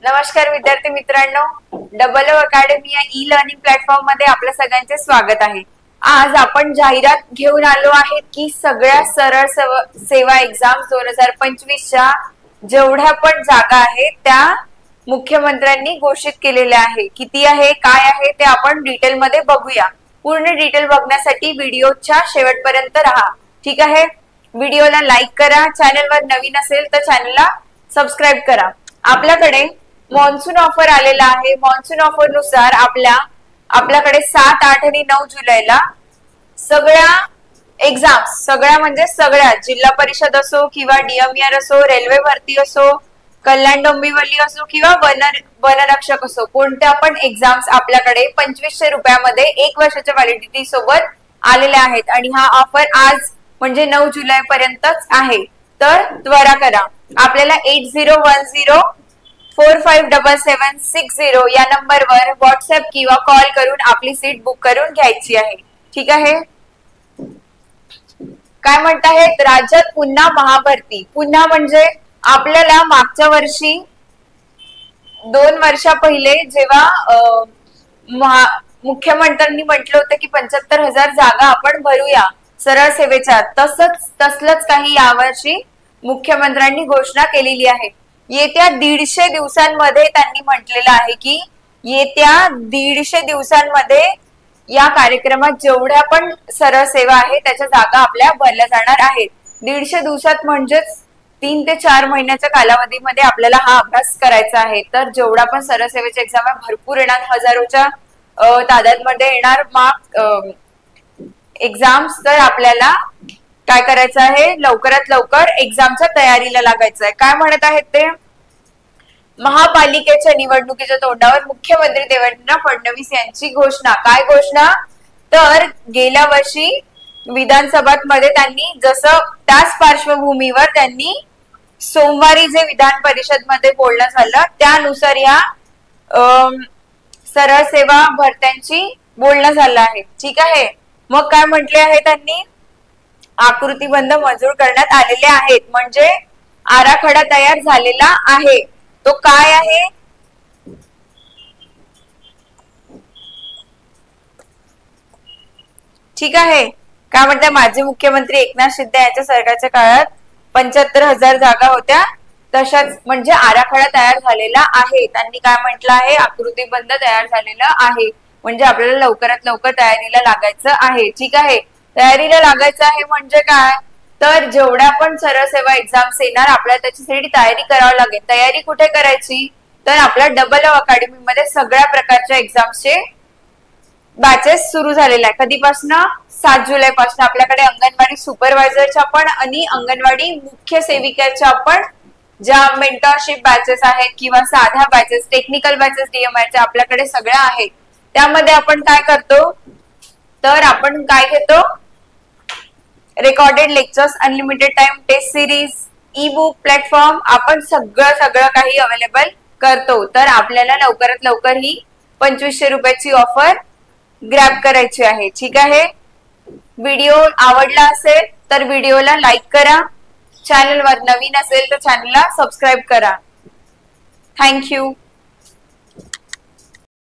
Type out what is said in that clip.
नमस्कार विद्यार्थी मित्रांनो, डबल अकॅडमी या ई लर्निंग प्लॅटफॉर्म मध्ये आपल्या सगळ्यांचे स्वागत आहे। आज आपण जाहिरात घेऊन आलो आहे की सगळ्या सरळ सेवा एक्झाम 2025 च्या जेवढ्या पण जागा आहेत त्या मुख्यमंत्र्यांनी घोषित केलेल्या आहे। किती आहे काय आहे ते आपण डिटेल मध्ये बघूया। पूर्ण डिटेल बघण्यासाठी व्हिडिओच्या शेवटपर्यंत राहा, ठीक आहे। व्हिडिओला लाईक करा, चॅनलवर नवीन असेल तर चॅनलला सबस्क्राइब करा। आपल्याकडे मॉन्सून ऑफर आलेला आहे। मॉन्सून ऑफर नुसार आपल्याकडे 7, 8 आणि 9 जुलैला सगळ्या एक्झाम्स, सगळ्या म्हणजे सगळ्या जिल्हा परिषद असो किंवा डीएमईआर असो, रेल्वे भरती असो, कल्याण डोंबिवली असो किंवा वनरक्षक असो, कोणत्या पण एक्झाम्स आपल्याकडे 2500 रुपयामध्ये 1 वर्षाच्या व्हॅलिडिटी सोबत आलेल्या आहेत। आणि हा ऑफर आज म्हणजे 9 जुलै पर्यंतच आहे, तर त्वरा करा। आपल्याला 8010457760 या नंबरवर व्हॉट्सअप किंवा कॉल करून आपली सीट बुक करून घ्यायची आहे, ठीक आहे। काय म्हणतायत, राज्यात पुन्हा महाभरती। पुन्हा म्हणजे आपल्याला मागच्या वर्षी 2 वर्षा पहिले जेव्हा मुख्यमंत्र्यांनी म्हटलं होतं की 75,000 जागा आपण भरूया सरळ सेवेच्या, तसलंच काही यावर्षी मुख्यमंत्र्यांनी घोषणा केलेली आहे। येत्या 150 दिवसांमध्ये त्यांनी म्हटलेलं आहे की येत्या 150 दिवसांमध्ये या कार्यक्रमात जेवढ्या पण सरळ सेवा आहे त्याच्या जागा आपल्या भरल्या जाणार आहेत। 150 दिवसात म्हणजेच 3 ते 4 महिन्याच्या कालावधीमध्ये आपल्याला हा अभ्यास करायचा आहे। तर जेवढा पण सरळ सेवेचे एक्झाम आहे भरपूर येणार, हजारोच्या तादादमध्ये येणार मार्क एक्झाम्स। तर आपल्याला काय करायचं आहे, लवकरात लवकर एक्झामच्या तयारीला लागायचं आहे। काय म्हणत आहेत ते, महापालिकेच्या निवडणुकीच्या तोंडावर मुख्यमंत्री देवेंद्र फडणवीस यांची घोषणा। काय घोषणा, तर गेल्या वर्षी विधानसभामध्ये त्यांनी जसं त्याच पार्श्वभूमीवर त्यांनी सोमवारी जे विधान परिषद मध्ये बोलणं झालं त्यानुसार या सरळ सेवा भरत्यांची बोलणं झालं आहे, ठीक आहे। मग काय म्हटले आहे त्यांनी, आकृतीबंध मंजूर करण्यात आलेले आहेत, म्हणजे आराखडा तयार झालेला आहे। तो काय आहे, ठीक आहे। काय म्हणतात, माजी मुख्यमंत्री एकनाथ शिंदे यांच्या सरकारच्या काळात 75,000 जागा होत्या, तशाच म्हणजे आराखडा तयार झालेला आहे। त्यांनी काय म्हटलं आहे, आकृतीबंध तयार झालेला आहे, म्हणजे आपल्याला लवकरात लवकर तयारीला लागायचं आहे, ठीक आहे। तयारीला लागायचं आहे म्हणजे काय, तर जेवढ्या पण सरळ सेवा एक्झाम्स येणार आपल्याला त्याच्यासाठी तयारी करावी लागेल। तयारी कुठे करायची, तर आपल्या डबल अकॅडमी मध्ये सगळ्या प्रकारच्या एक्झाम्सचे बॅचेस सुरू झालेले आहे। कधीपासून, 7 जुलै पासून। आपल्याकडे अंगणवाडी सुपरवायझरच्या पण आणि अंगणवाडी मुख्य सेविकाच्या पण ज्या मेंटरशिप बॅचेस आहेत किंवा साध्या बॅचेस, टेक्निकल बॅचेस डीएमआयच्या आपल्याकडे सगळ्या आहेत। त्यामध्ये आपण काय करतो, तर आपण काय घेतो, recorded lectures, unlimited time test series, ebook platform, आपण सगळं काही अवेलेबल करतो। तर आपल्याला लवकरात लवकर ही 2500 रुपयाची ऑफर ग्रॅब करायची आहे, ठीक आहे। व्हिडिओ आवडला असेल तर व्हिडिओला लाईक करा, चॅनलवर नवीन असेल तर चॅनलला सबस्क्राइब करा। थँक्यू।